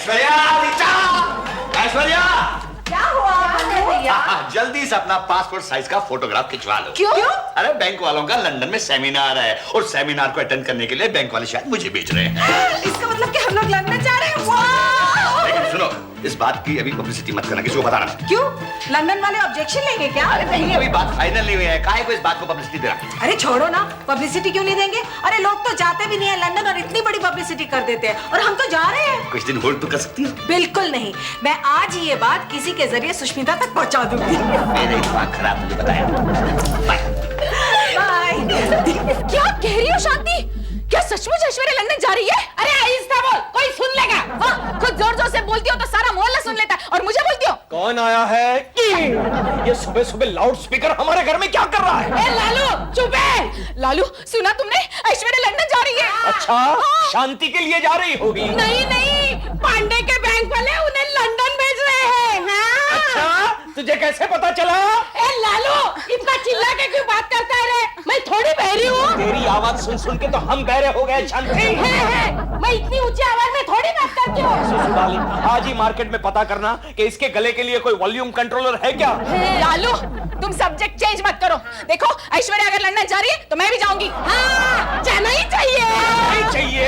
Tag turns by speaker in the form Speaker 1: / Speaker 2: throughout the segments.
Speaker 1: ऐश्वर्या, ऐश्वर्या,
Speaker 2: क्या हुआ भैया?
Speaker 1: जल्दी से अपना पासपोर्ट साइज का फोटोग्राफ खिंचवा लो।
Speaker 2: क्यों?
Speaker 1: अरे बैंक वालों का लंदन में सेमिनार है और सेमिनार को अटेंड करने के लिए बैंक वाले शायद मुझे भेज रहे हैं।
Speaker 2: इसका मतलब कि हम लोग लंदन जा रहे हैं। वाह!
Speaker 1: लेकिन सुनो, इस बात की अभी पब्लिसिटी मत करना, किसी को बताना।
Speaker 2: क्यों? लंदन वाले ऑब्जेक्शन लेंगे क्या?
Speaker 1: अरे नहीं, अभी बात फाइनल नहीं हुई है, काहे को इस बात को पब्लिसिटी देना।
Speaker 2: अरे छोड़ो ना, पब्लिसिटी क्यों नहीं देंगे? अरे लोग तो जाते भी नहीं है लंदन और इतनी बड़ी पब्लिसिटी कर देते हैं, और हम तो जा रहे हैं।
Speaker 1: कुछ दिन होल्ड तो कर सकती हो?
Speaker 2: बिल्कुल नहीं, मैं आज ही ये बात किसी के जरिए सुष्मिता तक पहुंचा दूंगी।
Speaker 1: मेरे दिमाग खराब, मुझे बताया।
Speaker 2: बाय।
Speaker 3: क्या कह रही हो शांति? क्या सचमुच ऐश्वर्या लंदन जा रही है? अरे आहिस्ता बोल, कोई सुन लेगा। हाँ, खुद जोर जोर से बोलती हो तो सारा मोहल्ला सुन लेता है, और मुझे बोलती हो।
Speaker 4: कौन आया है? ये सुबह सुबह लाउड स्पीकर हमारे घर में क्या कर रहा है?
Speaker 3: ए लालू, चुप है। लालू, सुना तुमने? ऐश्वर्या लंदन जा रही है।
Speaker 4: अच्छा,
Speaker 3: हाँ।
Speaker 4: शांति के लिए जा रही होगी।
Speaker 3: नहीं नहीं, पांडे के बैंक वाले उन्हें लंदन भेज रहे हैं। हाँ।
Speaker 4: अच्छा, तुझे कैसे पता चला?
Speaker 3: ए लालू, इतना चिल्ला के क्यों बात करता है रे? मैं थोड़ी बहरी हूँ।
Speaker 4: तेरी आवाज सुन सुन के तो हम बहरे हो गए शांति।
Speaker 3: है। मैं इतनी ऊंची आवाज में थोड़ी बात करती हूँ।
Speaker 4: सुसुडाली, आज ही मार्केट में पता करना कि इसके गले के लिए कोई वॉल्यूम कंट्रोलर है क्या?
Speaker 3: लालू, तुम सब्जेक्ट चेंज मत करो। देखो, ऐश्वर्या अगर लंदन जा रही है तो मैं भी जाऊंगी। हाँ, जाना ही चाहिए।
Speaker 4: नहीं चाहिए।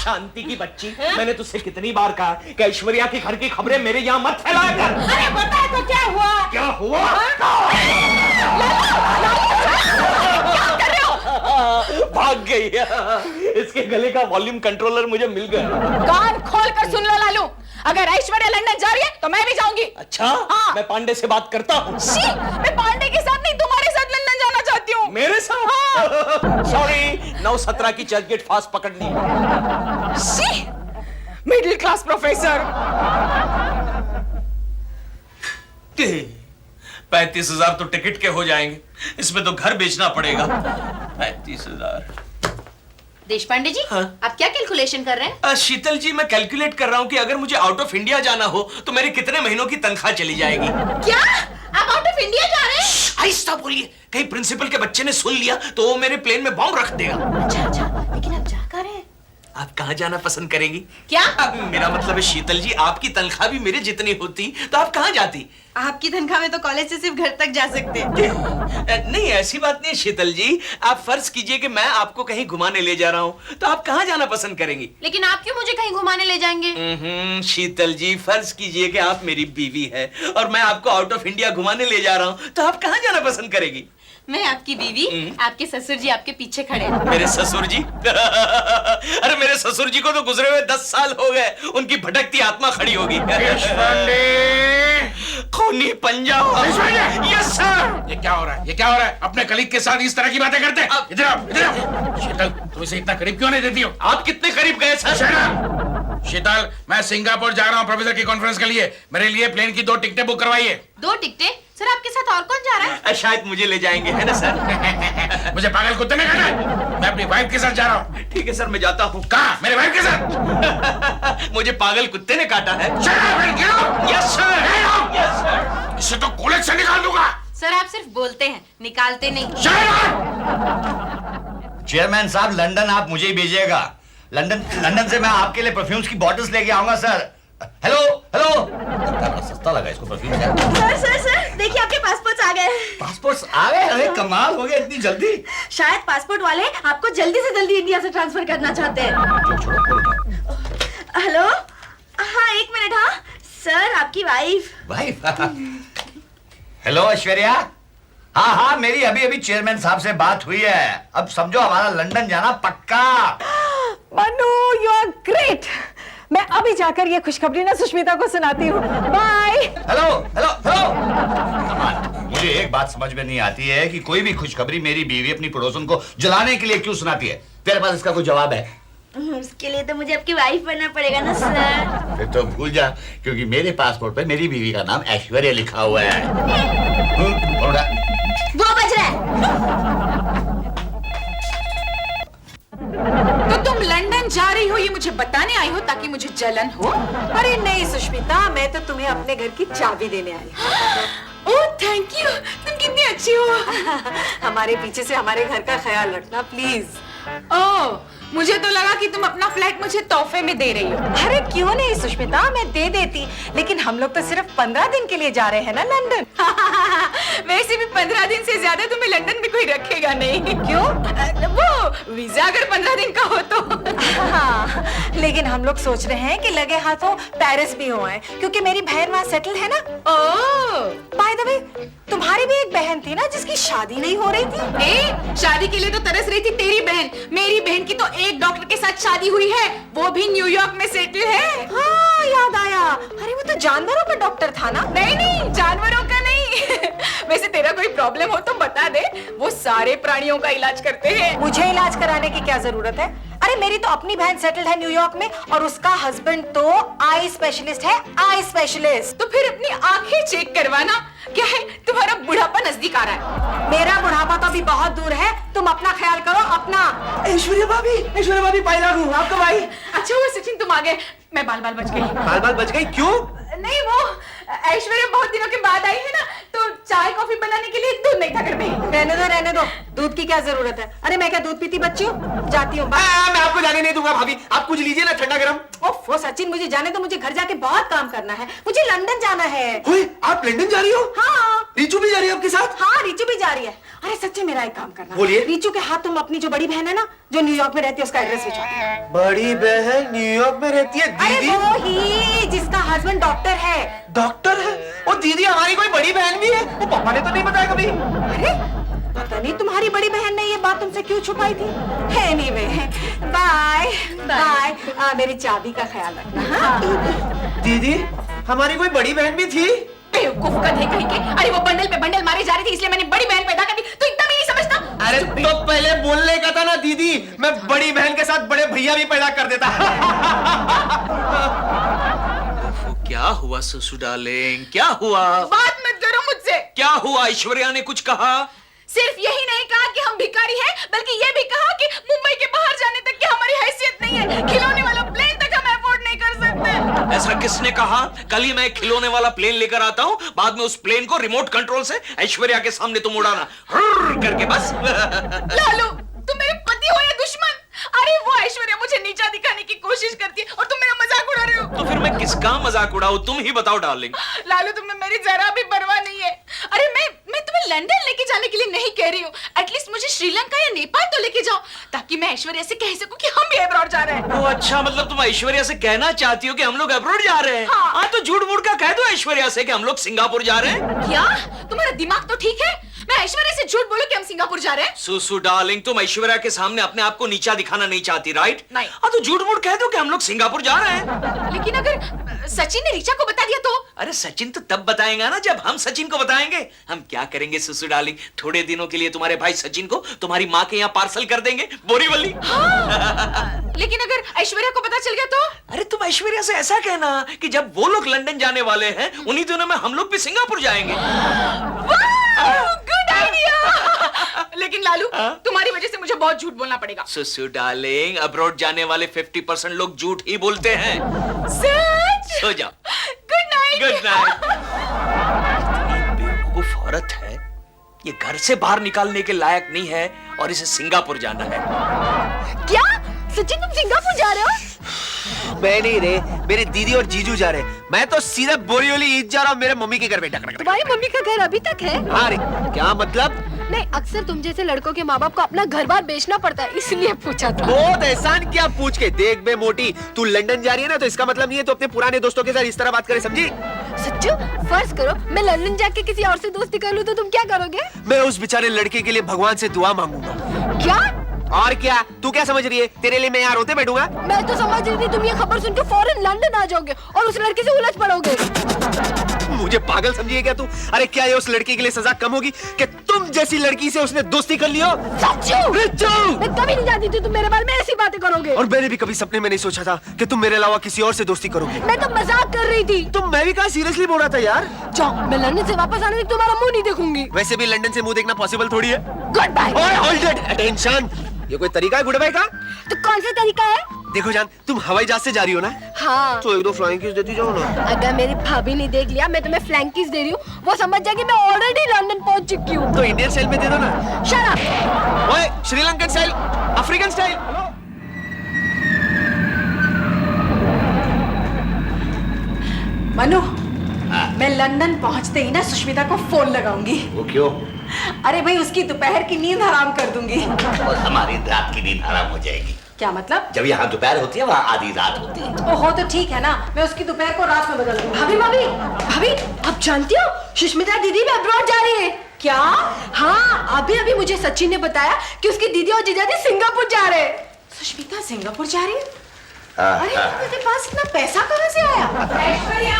Speaker 4: शांति की बच्ची, मैंने तुझसे कितनी बार कहा कि ऐश्वर्या की घर की खबरें मेरे यहाँ मत फैलाया कर।
Speaker 3: अरे बता तो क्या हुआ?
Speaker 4: क्या हुआ?
Speaker 3: क्या कर रहे हो?
Speaker 4: भाग गई। इसके गले का वॉल्यूम कंट्रोलर मुझे मिल गया।
Speaker 3: कान खोल कर सुन लो लालू, अगर ऐश्वर्या लंदन जा रही है तो मैं भी जाऊंगी।
Speaker 4: अच्छा,
Speaker 3: हाँ।
Speaker 4: मैं पांडे से बात करता हूँ।
Speaker 3: मैं पांडे के साथ नहीं, तुम्हारे साथ लंदन जाना चाहती हूँ।
Speaker 4: मेरे साथ? सॉरी, 9:17 की चर्च गेट फास्ट पकड़ ली।
Speaker 3: Middle class professor.
Speaker 5: 35,000 तो टिकट के हो जाएंगे, इसमें तो घर बेचना पड़ेगा। 35,000।
Speaker 6: देशपांडे जी,
Speaker 5: हाँ?
Speaker 6: आप क्या कैलकुलेशन कर रहे हैं?
Speaker 5: शीतल जी, मैं कैलकुलेट कर रहा हूँ कि अगर मुझे आउट ऑफ इंडिया जाना हो तो मेरे कितने महीनों की तनख्वाह चली जाएगी।
Speaker 6: क्या आप आउट ऑफ इंडिया जा रहे हैं?
Speaker 5: आहिस्ता बोलिए, कहीं प्रिंसिपल के बच्चे ने सुन लिया तो वो मेरे प्लेन में बॉम्ब रख देगा।
Speaker 6: अच्छा, लेकिन आप जा कहाँ रहे हैं?
Speaker 5: आप कहाँ जाना पसंद करेंगी?
Speaker 6: क्या?
Speaker 5: अब मेरा मतलब है शीतल जी, आपकी तनख्वाह भी मेरे जितनी होती तो आप कहाँ जाती?
Speaker 6: आपकी तनख्वाह में तो कॉलेज से सिर्फ घर तक जा सकते हैं।
Speaker 5: नहीं, ऐसी बात नहीं शीतल जी, आप फर्ज कीजिए कि मैं आपको कहीं घुमाने ले जा रहा हूँ, तो आप कहाँ जाना पसंद करेंगी?
Speaker 6: लेकिन आप क्यों मुझे कहीं घुमाने ले जाएंगे?
Speaker 5: शीतल जी, फर्ज कीजिए कि आप मेरी बीवी है और मैं आपको आउट ऑफ इंडिया घुमाने ले जा रहा हूँ, तो आप कहाँ जाना पसंद करेगी?
Speaker 6: मैं आपकी बीवी, आपके ससुर जी आपके पीछे खड़े हैं।
Speaker 5: मेरे ससुर जी? अरे मेरे ससुर जी को तो गुजरे हुए 10 साल हो गए, उनकी भटकती आत्मा खड़ी होगी। खूनी पंजा। Yes sir.
Speaker 7: ये क्या हो रहा है? ये क्या हो रहा है? अपने कलीग के साथ इस तरह की बातें करते हैं? इधर आओ, इधर आओ। शीतल, तुम इसे इतना करीब क्यों नहीं देती हो?
Speaker 5: आप कितने करीब गए सर?
Speaker 7: शीतल, मैं सिंगापुर जा रहा हूँ प्रोफेसर की कॉन्फ्रेंस के लिए। मेरे लिए प्लेन की 2 टिकटें बुक करवाइए।
Speaker 6: 2 टिकटें? सर, आपके साथ और कौन जा रहा है?
Speaker 5: शायद मुझे ले जाएंगे, है ना सर?
Speaker 7: मुझे पागल कुत्ते ने काटा है। मैं अपनी वाइफ के साथ जा रहा हूँ।
Speaker 5: ठीक है सर, मैं जाता हूँ।
Speaker 7: कहाँ? मेरे वाइफ के साथ?
Speaker 5: मुझे पागल कुत्ते ने काटा है।
Speaker 7: Yes sir. इसे तो कॉलेज से निकाल दूंगा।
Speaker 6: सर, आप सिर्फ बोलते हैं, निकालते नहीं।
Speaker 1: चेयरमैन साहब, लंदन आप मुझे ही भेजिएगा। लंदन से मैं आपके लिए परफ्यूम्स की बॉटल्स लेके आऊंगा सर। हेलो हेलो, सस्ता लगा इसको परफ्यूम।
Speaker 2: सर, देखिए आपके पासपोर्ट आ गए।
Speaker 1: पासपोर्ट्स आ गए? अरे कमाल हो गया, इतनी जल्दी।
Speaker 2: शायद पासपोर्ट वाले आपको जल्दी से जल्दी इंडिया से ट्रांसफर करना चाहते हैं। हेलो, हाँ 1 मिनट। हाँ सर, आपकी वाइफ।
Speaker 1: हेलो ऐश्वर्या। हाँ, मेरी अभी चेयरमैन साहब से बात हुई है। अब समझो हमारा लंदन जाना पक्का।
Speaker 2: Manu, you are great. मैं अभी जाकर ये खुशखबरी ना सुष्मिता को सुनाती हूँ। बाय।
Speaker 1: Hello hello hello. कमाल, मुझे एक बात समझ में नहीं आती है कि कोई भी खुशखबरी मेरी बीवी अपनी पड़ोसन को जलाने के लिए क्यों सुनाती है। तेरे पास इसका कोई जवाब है?
Speaker 2: उसके लिए तो मुझे आपकी वाइफ बनना पड़ेगा ना सर।
Speaker 1: फिर तो भूल जा, क्योंकि मेरे पासपोर्ट पे मेरी बीवी का नाम ऐश्वर्या लिखा हुआ है।
Speaker 2: वो बज रहा है।
Speaker 3: तो तुम लंदन जा रही हो ये मुझे बताने आई हो ताकि मुझे जलन हो?
Speaker 2: अरे नहीं सुष्मिता, मैं तो तुम्हें अपने घर की चाबी देने आई।
Speaker 3: ओह थैंक यू, तुम कितनी अच्छी हो।
Speaker 2: हमारे पीछे से हमारे घर का ख्याल रखना प्लीज।
Speaker 3: ओह, मुझे तो लगा कि तुम अपना फ्लैट मुझे तोहफे में दे रही हो।
Speaker 2: अरे क्यों नहीं सुष्मिता, मैं दे देती, लेकिन हम लोग तो सिर्फ 15 दिन के लिए जा रहे हैं ना लंदन।
Speaker 3: वैसे भी 15 दिन से ज्यादा तुम्हें लंदन में कोई रखेगा नहीं।
Speaker 2: क्यों?
Speaker 3: वो वीजा अगर 15 दिन का हो तो।
Speaker 2: हाँ, लेकिन हम लोग सोच रहे हैं कि लगे हाथों पेरिस भी हो आए, क्योंकि मेरी बहन वहाँ सेटल है ना।
Speaker 3: ओह,
Speaker 2: बाय द वे, तुम्हारी भी एक बहन थी ना जिसकी शादी नहीं हो रही थी।
Speaker 3: शादी के लिए तो तरस रही थी तेरी बहन। मेरी बहन की तो एक डॉक्टर के साथ शादी हुई है, वो भी न्यूयॉर्क में सेटल है।
Speaker 2: हाँ, याद आया। अरे वो तो जानवरों का डॉक्टर था ना।
Speaker 3: नहीं, जानवरों का नहीं। वैसे तेरा कोई प्रॉब्लम हो तो बता दे, वो सारे प्राणियों का इलाज करते हैं।
Speaker 2: मुझे इलाज कराने की क्या जरूरत है? अरे मेरी तो अपनी बहन सेटल्ड है न्यूयॉर्क में, और उसका हस्बैंड तो आई स्पेशलिस्ट है, आई स्पेशलिस्ट।
Speaker 3: तो फिर अपनी आंखें चेक करवाना। क्या है, तुम्हारा बुढ़ापा नजदीक आ रहा है।
Speaker 2: मेरा बुढ़ापा तो अभी बहुत दूर है, तुम अपना ख्याल करो अपना।
Speaker 4: ऐश्वर्या भाभी पाई लागू आपका भाई।
Speaker 3: अच्छा हुआ सचिन तुम आ गए, मैं बाल बच गई।
Speaker 4: बाल बच गई क्यों?
Speaker 3: नहीं, वो ऐश्वर्या बहुत दिनों के बाद आई है ना, तो चाय कॉफी बनाने के लिए दूध नहीं था घर में।
Speaker 2: रहने दो, दूध की क्या जरूरत है? अरे मैं क्या दूध पीती बच्ची हूँ? जाती हूँ।
Speaker 4: मैं आपको जाने नहीं दूंगा भाभी, आप कुछ लीजिए ना ठंडा गरम।
Speaker 2: ओफो सचिन, मुझे जाने दो, मुझे घर जाके बहुत काम करना है, मुझे लंदन जाना है।
Speaker 4: आप लंदन जा रही हो?
Speaker 2: हाँ।
Speaker 4: रीचू भी जा रही है आपके साथ?
Speaker 2: हाँ, रीचू भी जा रही है। अरे सच्चे मेरा एक काम करना।
Speaker 4: बोलिए।
Speaker 2: रीचू के हाथ तुम अपनी जो बड़ी बहन है ना, जो न्यूयॉर्क में रहती है, उसका एड्रेस भिजवा दो।
Speaker 4: बड़ी बहन न्यूयॉर्क में रहती है?
Speaker 2: अरे
Speaker 4: दीदी
Speaker 2: वो ही जिसका हस्बैंड डॉक्टर है।
Speaker 4: डॉक्टर है? और दीदी हमारी कोई बड़ी बहन भी है, वो पापा ने तो नहीं बताया कभी।
Speaker 2: अरे पता नहीं तुम्हारी बड़ी बहन ने ये बात तुमसे क्यों छुपाई थी। Anyway, bye bye. मेरी चाबी का ख्याल रखना। हाँ।
Speaker 4: दीदी हमारी कोई बड़ी बहन भी थी?
Speaker 3: बेवकूफ गधे कहीं के। अरे वो बंडल पे बंडल मारे जा रहे थे, इसलिए मैंने बड़ी बहन पैदा कर दी। तो इतना भी नहीं समझता?
Speaker 4: अरे तो पहले बोलने का था ना दीदी, मैं बड़ी बहन के साथ बड़े भैया भी पैदा कर देता।
Speaker 5: क्या हुआ सुसु डार्लिंग, क्या हुआ?
Speaker 3: बात मत करो मुझसे।
Speaker 5: क्या हुआ? ऐश्वर्या ने कुछ कहा?
Speaker 3: सिर्फ यही नहीं कहा कि हम भिखारी हैं, बल्कि ये भी कहा कि मुंबई के बाहर जाने तक की हमारी हैसियत नहीं है। खिलौने वाला प्लेन तक हम अफोर्ड नहीं कर सकते।
Speaker 5: ऐसा किसने कहा? कल ही मैं एक खिलौने वाला प्लेन लेकर आता हूँ, बाद में उस प्लेन को रिमोट कंट्रोल से ऐश्वर्या के सामने तुम उड़ाना करके बस।
Speaker 3: लालू, तुम मेरे पति हो या दुश्मन? अरे वो ऐश्वर्या मुझे नीचा दिखाने की कोशिश करती है और तुम मेरा मजाक उड़ा रहे हो।
Speaker 5: तो फिर मैं किसका मजाक उड़ाऊं, तुम ही बताओ डार्लिंग।
Speaker 3: लालू, तुम्हें मेरी जरा भी परवाह नहीं है। अरे मैं तुम्हें लंदन लेके जाने के लिए नहीं कह रही हूँ, एटलीस्ट मुझे श्रीलंका या नेपाल तो लेके जाओ, ताकि मैं ऐश्वर्या से कह सकूं कि हम भी अब्रॉड जा रहे हैं।
Speaker 5: ओ अच्छा, मतलब तुम ऐश्वर्या से कहना चाहती हो कि हम लोग अब्रॉड जा रहे हैं?
Speaker 3: हाँ।
Speaker 5: तो झूठ मूठ का कह दो ऐश्वर्या से कि हम लोग सिंगापुर जा रहे हैं।
Speaker 3: क्या तुम्हारा दिमाग तो ठीक है? मैं ऐश्वर्या से झूठ बोलूं कि हम सिंगापुर जा रहे हैं?
Speaker 5: सुसु डार्लिंग, तुम ऐश्वर्या के सामने अपने आप को नीचा दिखाना नहीं चाहती, राइट?
Speaker 3: नहीं।
Speaker 5: तो झूठ मूठ कह दो कि हम लोग सिंगापुर जा रहे हैं।
Speaker 3: लेकिन अगर सचिन ने ऋचा को बता दिया तो?
Speaker 5: अरे सचिन तो तब बताएगा ना जब हम सचिन को बताएंगे। हम क्या करेंगे सुसु डार्लिंग, थोड़े दिनों के लिए तुम्हारे भाई सचिन को तुम्हारी माँ के यहाँ पार्सल कर देंगे, बोरीवली।
Speaker 3: हाँ। लेकिन अगर ऐश्वर्या को पता चल गया तो?
Speaker 5: अरे तुम ऐश्वर्या से ऐसा कहना कि जब वो लोग लंदन जाने वाले हैं, उन्हीं दिनों में हम लोग भी सिंगापुर जाएंगे।
Speaker 3: Good idea. लेकिन लालू, तुम्हारी वजह से मुझे बहुत झूठ बोलना पड़ेगा।
Speaker 5: सुसु डार्लिंग, अब्रॉड जाने वाले 50% लोग झूठ ही बोलते हैं।
Speaker 3: सच?
Speaker 5: सो जाओ।
Speaker 3: Good night.
Speaker 5: Good night. बेवकूफ औरत है, ये घर से बाहर निकालने के लायक नहीं है और इसे सिंगापुर जाना है।
Speaker 3: क्या सचिन, तुम सिंगापुर जा रहे हो?
Speaker 4: मैं नहीं रे, मेरी दीदी और जीजू जा रहे हैं। मैं तो सीधा बोरीवली ईद जा रहा हूँ, मेरे मम्मी के घर पे।
Speaker 8: तुम्हारी मम्मी का घर अभी तक है?
Speaker 4: हाँ रे, क्या मतलब?
Speaker 8: नहीं, अक्सर तुम जैसे लड़कों के माँ बाप को अपना घर बार बेचना पड़ता है, इसलिए पूछा था।
Speaker 4: बहुत एहसान किया पूछ के। देख बे मोटी, तू लंदन जा रही है ना, तो इसका मतलब नहीं है तो अपने पुराने दोस्तों के साथ इस तरह बात करे, समझी?
Speaker 8: सच्चू, फर्ज करो मैं लंदन जाके किसी और से दोस्ती कर लूं तो तुम क्या करोगे?
Speaker 4: मैं उस बेचारे लड़के के लिए भगवान से दुआ मांगूंगा।
Speaker 8: क्या?
Speaker 4: और क्या? तू क्या समझ रही है? तेरे लिए मैं यहाँ रोते बैठूंगा?
Speaker 8: मैं तो समझ रही थी तुम ये खबर सुन के फौरन लंदन आ जाओगे और उस लड़के से उलझ पड़ोगे।
Speaker 4: मुझे पागल समझिए क्या तू? अरे क्या ये उस लड़के के लिए सजा कम होगी कि तुम जैसी लड़की से उसने दोस्ती कर लियो?
Speaker 8: सच्चू,
Speaker 4: रिचू!
Speaker 8: मैं कभी नहीं जानती थी तुम मेरे बारे में ऐसी बातें करोगे।
Speaker 4: और मैंने भी कभी सपने में नहीं सोचा था कि तुम मेरे अलावा किसी और से दोस्ती करोगे।
Speaker 8: मैं तो मजाक कर रही थी।
Speaker 4: तो मैं भी कहा सीरियसली बोल रहा था यार।
Speaker 8: जाओ, मैं लंदन से वापस आने तक तुम्हारा मुंह नहीं देखूंगी।
Speaker 4: वैसे भी लंदन से मुंह देखना पॉसिबल थोड़ी है।
Speaker 8: Good bye.
Speaker 4: ओए होल्ड इट, अटेंशन। ये कोई तरीका है गुड बाय का?
Speaker 8: तो कौन सा तरीका है?
Speaker 4: देखो जान, तुम हवाई जहाज से जा रही हो ना,
Speaker 8: हाँ।
Speaker 4: तो एक दो फ्लाइंग किस देती जाओ ना।
Speaker 8: अगर मेरी भाभी ने देख लिया मैं तुम्हें फ्लैंकीज दे रही हूँ, वो समझ जाएगी मैं ऑलरेडी लंदन पहुंच चुकी हूँ।
Speaker 4: तो इंडियन स्टाइल में दे दो ना।
Speaker 8: Shut up.
Speaker 4: ओए Sri Lankan style, African style.
Speaker 2: Manu,
Speaker 1: हाँ।
Speaker 2: मैं लंदन पहुंचते ही ना सुष्मिता को फोन लगाऊंगी।
Speaker 1: वो क्यों?
Speaker 2: अरे भाई, उसकी दोपहर की नींद हराम कर दूंगी।
Speaker 1: और हमारी रात की नींद हराम हो जाएगी।
Speaker 2: क्या मतलब?
Speaker 1: जब यहाँ दोपहर होती है वहाँ आधी रात होती है।
Speaker 2: ओहो, तो ठीक है ना, मैं उसकी दोपहर को रात में बदल दूंगी।
Speaker 8: भाभी भाभी भाभी, आप जानती हो सुष्मिता दीदी भी अब्रॉड जा रही है।
Speaker 2: क्या?
Speaker 8: हाँ, अभी अभी मुझे सचिन ने बताया कि उसकी दीदी और जीजाजी सिंगापुर जा रहे हैं।
Speaker 2: सुष्मिता सिंगापुर जा रही है?
Speaker 1: हाँ,
Speaker 2: अरे
Speaker 1: हाँ।
Speaker 2: तेरे पास इतना पैसा कहाँ से आया? ऐश्वर्या,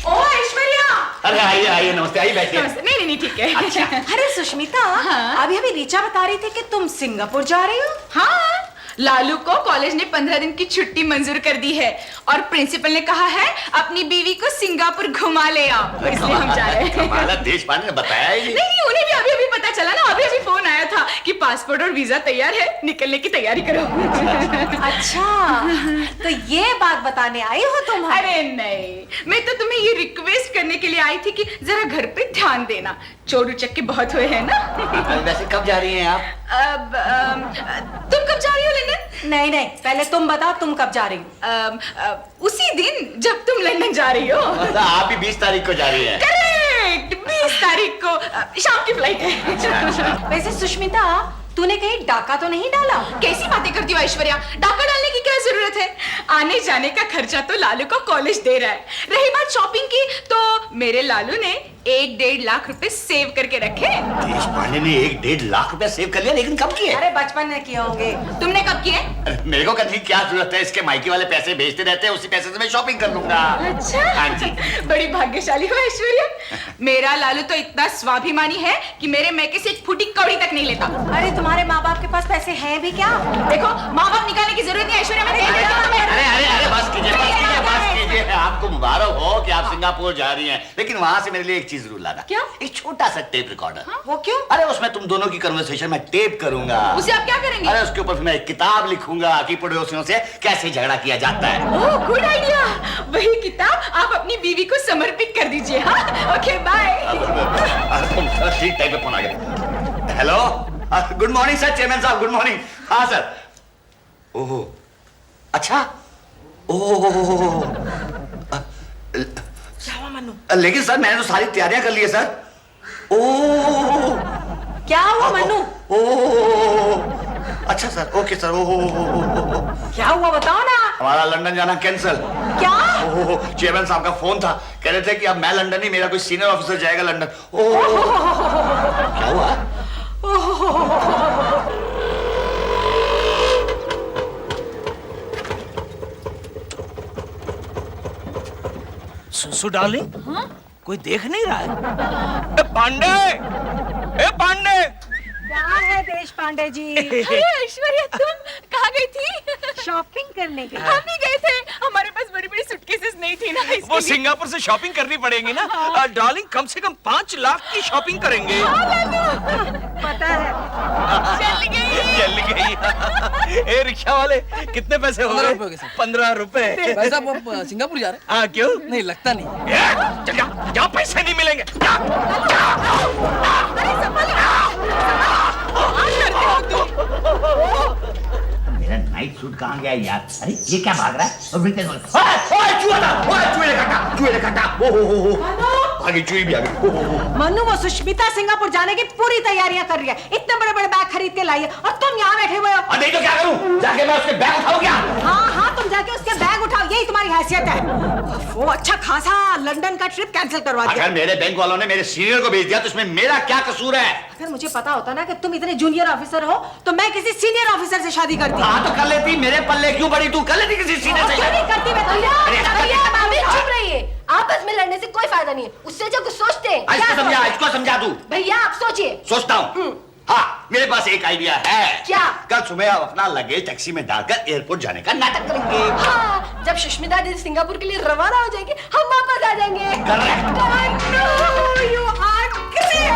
Speaker 2: ओ ऐश्वर्या।
Speaker 1: अरे आइए आइए, नमस्ते, आइए बैठिए।
Speaker 3: नहीं नहीं ठीक है।
Speaker 1: अच्छा।
Speaker 2: अरे सुष्मिता,
Speaker 3: हाँ?
Speaker 2: अभी अभी रीचा बता रही थी कि तुम सिंगापुर जा रही हो।
Speaker 3: हाँ, लालू को कॉलेज ने 15 दिन की छुट्टी मंजूर कर दी है और प्रिंसिपल ने कहा है अपनी बीवी को सिंगापुर घुमा ले आओ, इसलिए हम जा रहे हैं।
Speaker 1: कमाल, देश पांडे ने बताया ही नहीं।
Speaker 3: नहीं, उन्हें भी अभी अभी पता चला ना, अभी अभी फोन आया था कि पासपोर्ट और वीजा तैयार है, निकलने की तैयारी करो।
Speaker 2: अच्छा, तो ये बात बताने आई हो तुम?
Speaker 3: अरे नहीं, मैं तो तुम्हें ये रिक्वेस्ट करने के लिए आई थी कि जरा घर पे ध्यान देना, चोर उचक्के बहुत हुए हैं ना।
Speaker 1: वैसे कब जा रही हैं आप?
Speaker 3: अब तुम कब जा रही हो लंदन?
Speaker 2: नहीं नहीं, पहले तुम बताओ, तुम कब जा रही हो?
Speaker 3: उसी दिन जब तुम लंदन जा रही हो।
Speaker 1: मतलब आप भी 20 तारीख को जा रही हैं?
Speaker 3: करेक्ट, 20 तारीख को शाम की फ्लाइट है।
Speaker 2: वैसे सुष्मिता, तूने कहीं डाका तो नहीं डाला?
Speaker 3: कैसी बातें करती हो ऐश्वर्या, डाका डालने की क्या जरूरत है? आने जाने का खर्चा तो लालू को कॉलेज दे रहा है। रही बात शॉपिंग की, तो मेरे लालू ने 1-1.5 लाख रुपए सेव करके रखे।
Speaker 1: देश पांडे ने 1-1.5 लाख रुपया सेव कर लिया, लेकिन कब किए?
Speaker 2: अरे बचपन में किए होंगे।
Speaker 3: तुमने कब किए?
Speaker 1: मेरे को करने की क्या जरूरत है? इसके मायके वाले पैसे भेजते रहते हैं, उसी पैसे से मैं शॉपिंग कर लूंगा।
Speaker 3: अच्छा,
Speaker 1: हाँ जी।
Speaker 3: बड़ी भाग्यशाली हो ऐश्वर्या। मेरा लालू तो इतना स्वाभिमानी है कि मेरे मैके से एक फूटी कौड़ी तक नहीं लेता।
Speaker 2: अरे तुम्हारे माँ बाप के पास पैसे हैं भी क्या?
Speaker 3: देखो, माँ बाप निकालने की जरूरत नहीं ऐश्वर्या, मैं दे देती हूँ तुम्हें।
Speaker 1: अरे अरे अरे, बस कीजिए, बस कीजिए, बस कीजिए। आपको मुबारक हो कि आप सिंगापुर जा रही हैं, लेकिन वहां से मेरे लिए एक चीज जरूर लाना।
Speaker 3: क्या?
Speaker 1: एक छोटा सा टेप रिकॉर्डर।
Speaker 2: वो क्यों?
Speaker 1: अरे उसमें तुम दोनों की कन्वर्सेशन में टेप करूंगा।
Speaker 3: उसे आप क्या करेंगे?
Speaker 1: अरे उसके ऊपर फिर मैं एक किताब लिखूंगा कि पड़ोसियों से कैसे झगड़ा किया जाता है।
Speaker 3: ओह, गुड आइडिया। वही किताब आप अपनी बीवी को समर्पित कर दीजिए। हाँ, ओके, बाय।
Speaker 1: ठीक टाइम पे फोन आ गया। Hello, good morning sir, chairman साहब, गुड मॉर्निंग। हाँ सर। ओह, अच्छा, ओह,
Speaker 2: क्या हुआ मनु?
Speaker 1: लेकिन सर मैंने तो सारी तैयारियां कर ली है सर। ओह,
Speaker 2: क्या हुआ मनु?
Speaker 1: ओह, अच्छा सर, ओके सर। ओह,
Speaker 2: क्या हुआ बताओ ना।
Speaker 1: हमारा लंदन जाना कैंसिल।
Speaker 2: क्या?
Speaker 1: ओह, चेयरमैन साहब का फोन था, कह रहे थे कि अब मैं लंदन नहीं, मेरा कोई सीनियर ऑफिसर जाएगा लंदन। ओह, क्या हुआ?
Speaker 4: सुसु डार्लिंग, कोई देख नहीं रहा है? ए पांडे, ए पांडे।
Speaker 2: क्या है देश पांडे जी?
Speaker 3: अरे ऐश्वर्या, तुम कहाँ गई थी?
Speaker 2: शॉपिंग करने के लिए।
Speaker 3: हम भी गए थे, हमारे पास बड़ी बड़ी सूटकेसेस नहीं थी ना, इसके
Speaker 4: वो
Speaker 3: लिए।
Speaker 4: सिंगापुर से शॉपिंग करनी पड़ेगी ना। डार्लिंग, कम से कम 5 लाख की शॉपिंग करेंगे।
Speaker 2: पता है।
Speaker 3: चल गई।
Speaker 4: चल गई। ए रिक्शा वाले, कितने पैसे हो
Speaker 9: 15
Speaker 4: गए?
Speaker 9: रुपए के साथ।
Speaker 4: 15 रुपए।
Speaker 9: भाई साहब, आप सिंगापुर जा रहे हैं?
Speaker 4: हाँ, क्यों?
Speaker 9: नहीं लगता नहीं।
Speaker 4: चल जा, जा, पैसे नहीं मिलेंगे। जा,
Speaker 1: मेरा नाइट सूट कहाँ गया यार? अरे ये क्या भाग रहा है? और बिल्कुल चूहा था, चूहे ने काटा, चूहे ने काटा। आगे चूही भी आ गई।
Speaker 2: मनु, वो सुष्मिता सिंगापुर जाने की पूरी तैयारियां कर रही है, इतने बड़े बड़े बैग खरीद के लाई है, और तुम यहाँ बैठे हुए हो।
Speaker 1: नहीं तो क्या करूं? जाके मैं उसके बैग उठाऊं क्या?
Speaker 2: हाँ हाँ, तुम जाके उसके बैग उठाओ, यही तुम्हारी हैसियत है। वो अच्छा खासा लंदन का ट्रिप कैंसिल करवा दिया।
Speaker 1: अगर मेरे बैंक वालों ने मेरे सीनियर को भेज दिया तो इसमें मेरा क्या कसूर है?
Speaker 2: अगर मुझे पता होता ना कि तुम इतने जूनियर ऑफिसर हो, तो मैं किसी सीनियर ऑफिसर से शादी करती।
Speaker 1: हाँ तो कर लेती, मेरे पल्ले क्यों पड़ी? तू कर लेती किसी सीनियर से।
Speaker 2: क्यों नहीं करती मैं?
Speaker 8: भैया भाभी चुप रहिए, आपस में लड़ने से कोई फायदा नहीं है, उससे जो कुछ सोचते हैं।
Speaker 1: इसको समझा तू।
Speaker 8: भैया आप सोचिए।
Speaker 1: सोचता हूँ। हाँ, मेरे पास एक आइडिया है।
Speaker 8: क्या?
Speaker 1: कल सुबह आप अपना लगेज टैक्सी में डालकर एयरपोर्ट जाने का नाटक करेंगे।
Speaker 8: हाँ, जब सुष्मिता दीदी सिंगापुर के लिए रवाना हो जाएंगे, हम वापस आ जाएंगे।
Speaker 2: You are great!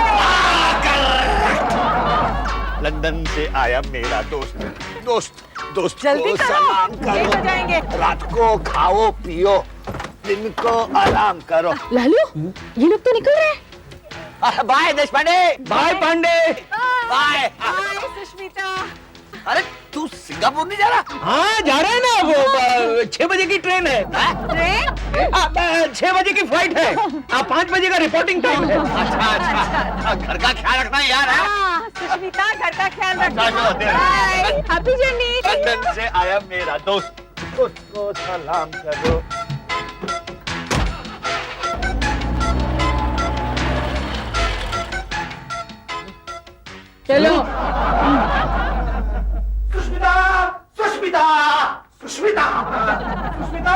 Speaker 1: लंदन से आया मेरा दोस्त, दोस्त
Speaker 2: जल्दी
Speaker 1: को
Speaker 2: करो,
Speaker 1: सलाम
Speaker 2: लेट हो जाएंगे।
Speaker 1: रात को खाओ पियो, दिन को आराम करो।
Speaker 8: लालू, ये लोग तो निकल रहे हैं।
Speaker 1: बाय देश पांडे। बाय पांडे। बाय।
Speaker 2: हाय सुष्मिता।
Speaker 1: अरे तू सिंगापुर नहीं जा रहा?
Speaker 4: हाँ, जा रहे हैं ना, वो 6 बजे की ट्रेन है।
Speaker 2: ट्रेन?
Speaker 4: 6 बजे की फ्लाइट है। 5 बजे का रिपोर्टिंग टाइम है।
Speaker 1: अच्छा, घर का ख्याल रखना यार है।
Speaker 2: सुष्मिता घर का ख्याल रखना।
Speaker 1: अच्छा,
Speaker 2: बाय, हैप्पी जर्नी।
Speaker 1: लंदन से आया मेरा दोस्त, उसको सलाम करो।
Speaker 8: चलो।
Speaker 4: सुष्मिता, सुष्मिता, सुष्मिता, सुष्मिता।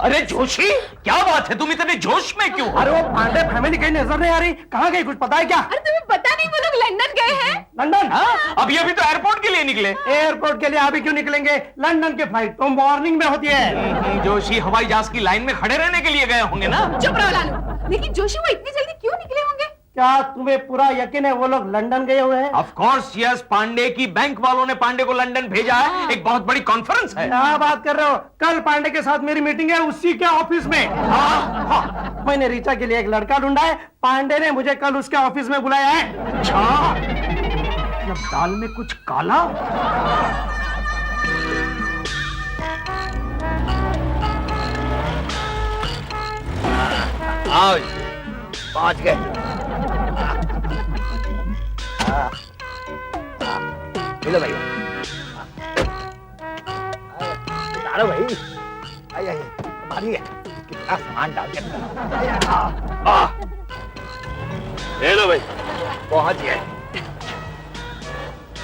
Speaker 5: अरे जोशी, क्या बात है, तुम इतने जोश में क्यों?
Speaker 4: अरे वो पांडे फैमिली कहीं नजर नहीं आ रही। कहाँ गई, कुछ पता है क्या?
Speaker 3: अरे तुम्हें पता नहीं वो लोग लंदन गए हैं?
Speaker 4: लंदन?
Speaker 5: हाँ? अभी अभी तो एयरपोर्ट के लिए निकले।
Speaker 4: एयरपोर्ट के लिए अभी क्यों निकलेंगे? लंदन की फ्लाइट तो मॉर्निंग में होती है।
Speaker 5: जोशी हवाई जहाज की लाइन में खड़े रहने के लिए गए होंगे ना?
Speaker 3: चुप रहो लालू। लेकिन जोशी वो इतनी जल्दी क्यों निकले होंगे?
Speaker 4: क्या तुम्हें पूरा यकीन है वो लोग लंदन गए हुए हैं?
Speaker 5: ऑफ कोर्स यस, पांडे की बैंक वालों ने पांडे को लंदन भेजा है। एक बहुत बड़ी कॉन्फ्रेंस है।
Speaker 4: क्या बात कर रहे हो? कल पांडे के साथ मेरी मीटिंग है उसी के ऑफिस में। हाँ, मैंने रीचा के लिए एक लड़का ढूंढा है। पांडे ने मुझे कल उसके ऑफिस में बुलाया है।
Speaker 5: अच्छा,
Speaker 4: जब दाल में कुछ काला।
Speaker 1: आओ, पहुंच गए। मिलो भाई, उतारो भाई। आइए, हमारी है। कितना सामान डाल दिया। ले लो भाई, पहुंच गए।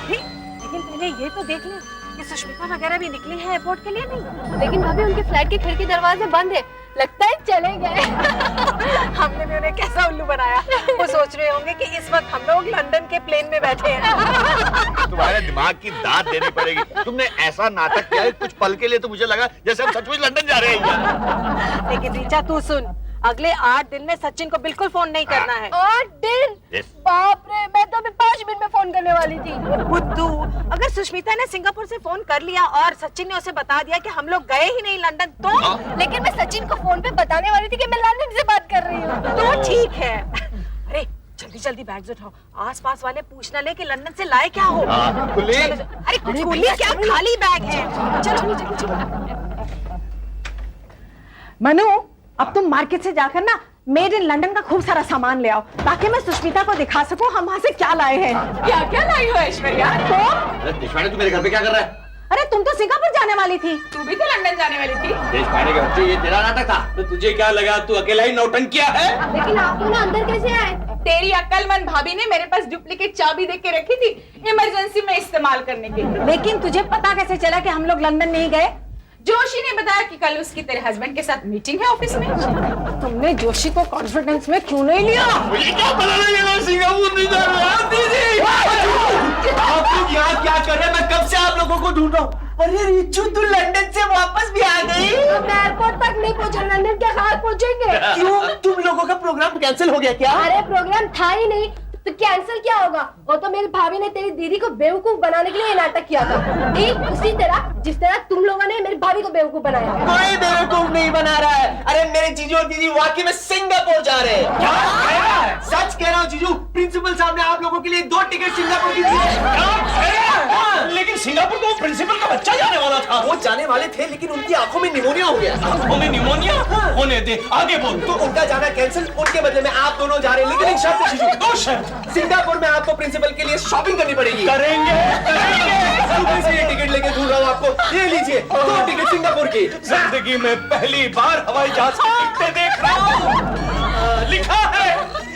Speaker 2: लेकिन पहले ये तो देख ले कि सुष्मिता वगैरह भी निकली है एयरपोर्ट के लिए नहीं।
Speaker 8: लेकिन भाभी उनके फ्लैट के खिड़की दरवाजे बंद है, लगता है चले गए।
Speaker 2: हमने भी उन्हें कैसा उल्लू बनाया। वो सोच रहे होंगे कि इस वक्त हम लोग लंदन के प्लेन में बैठे हैं।
Speaker 1: तुम्हारे दिमाग की दाद देनी पड़ेगी। तुमने ऐसा नाटक किया है, कुछ पल के लिए तो मुझे लगा जैसे हम सचमुच लंदन जा रहे हैं।
Speaker 2: लेकिन रीचा तू सुन, अगले 8 दिन में सचिन को बिल्कुल फोन नहीं करना है।
Speaker 8: 8 दिन?
Speaker 1: Yes.
Speaker 8: बाप रे, मैं तो अभी 5 मिनट में फोन करने वाली थी।
Speaker 2: बुद्धू, अगर सुष्मिता ने सिंगापुर से फोन कर लिया और सचिन ने उसे बता दिया कि हम लोग गए ही नहीं लंदन, तो
Speaker 8: लेकिन मैं सचिन को फोन पे बताने वाली थी कि मैं लंदन से बात कर रही हूँ।
Speaker 2: तो ठीक है। अरे जल्दी जल्दी बैग्स उठाओ, आसपास वाले पूछना ले कि लंदन से लाए क्या हो।
Speaker 1: खुली?
Speaker 2: अरे खुली क्या, खाली बैग है। चलो चलो चलो। मनु, अब तुम मार्केट से जाकर ना मेड इन लंदन का खूब सारा सामान ले आओ, ताकि मैं सुष्मिता को दिखा सकूं हम वहाँ से क्या लाए हैं।
Speaker 3: क्या क्या लाई हो ऐश्वर्या?
Speaker 2: तो
Speaker 1: देशपांडे, तू मेरे घर पे क्या कर रहा है?
Speaker 2: अरे तुम तो सिंगापुर जाने वाली थी।
Speaker 3: तू भी तो लंदन जाने वाली थी।
Speaker 1: देशपांडे के बच्चे, ये तेरा नाटक था।
Speaker 5: तो तुझे क्या लगा तू अकेला ही नौटंकिया है?
Speaker 8: लेकिन आप दोनों अंदर कैसे आए?
Speaker 3: तेरी अक्लमंद भाभी ने मेरे पास डुप्लीकेट चाबी दे के रखी थी इमरजेंसी में इस्तेमाल करने के लिए।
Speaker 2: लेकिन तुझे पता कैसे चला कि हम लोग लंदन नहीं गए?
Speaker 3: जोशी ने बताया कि कल उसकी तेरे हस्बैंड के साथ मीटिंग है ऑफिस में।
Speaker 2: तुमने जोशी को कॉन्फिडेंस में क्यों नहीं लिया?
Speaker 1: मुझे क्या पता लगा, ये लोग सिंगापुर नहीं जा रहे हैं। दीदी,
Speaker 4: आप लोग यहाँ क्या कर रहे हैं? मैं कब से आप लोगों को ढूंढ रहा हूँ। अरे रिचू, तू लंदन से वापस भी आ गई?
Speaker 8: मैं एयरपोर्ट तक नहीं पहुंचा, लंदन के कहाँ पहुंचेंगे?
Speaker 4: क्यों, तुम लोगों का प्रोग्राम कैंसिल हो गया क्या?
Speaker 8: अरे प्रोग्राम था ही नहीं तो कैंसिल क्या होगा? वो तो मेरी भाभी ने तेरी दीदी को बेवकूफ बनाने के लिए ये नाटक किया था, ठीक उसी तरह जिस तरह तुम लोगों ने मेरी भाभी को बेवकूफ बनाया।
Speaker 4: कोई बेवकूफ नहीं बना रहा है। अरे मेरे जीजू और दीदी वाकई में सिंगापुर जा रहे हैं। क्या कह रहा है? सच कह रहा हूँ जीजू, प्रिंसिपल साहब ने आप लोगों के लिए 2 टिकट सिंगापुर की दी है।
Speaker 5: लेकिन सिंगापुर तो प्रिंसिपल का बच्चा जाने वाला था।
Speaker 4: वो जाने वाले थे, लेकिन उनकी आंखों में निमोनिया हो गया।
Speaker 5: आंखों में निमोनिया होने दे, आगे बोल।
Speaker 4: तो उनका जाना कैंसिल, उनके बदले में आप दोनों जा रहे हैं। लेकिन एक शर्त है जीजू।
Speaker 5: 2 शर्त।
Speaker 4: सिंगापुर में आपको प्रिंसिपल के लिए शॉपिंग करनी पड़ेगी।
Speaker 5: करेंगे।
Speaker 4: सुबह से ये टिकट लेके ढूंढ रहा हूँ आपको। ये लीजिए 2 टिकट सिंगापुर की।
Speaker 5: जिंदगी में पहली बार हवाई जहाज की टिकटें देख रहा हूँ। लिखा है,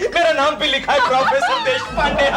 Speaker 5: मेरा नाम भी लिखा है, प्रोफेसर देशपांडे।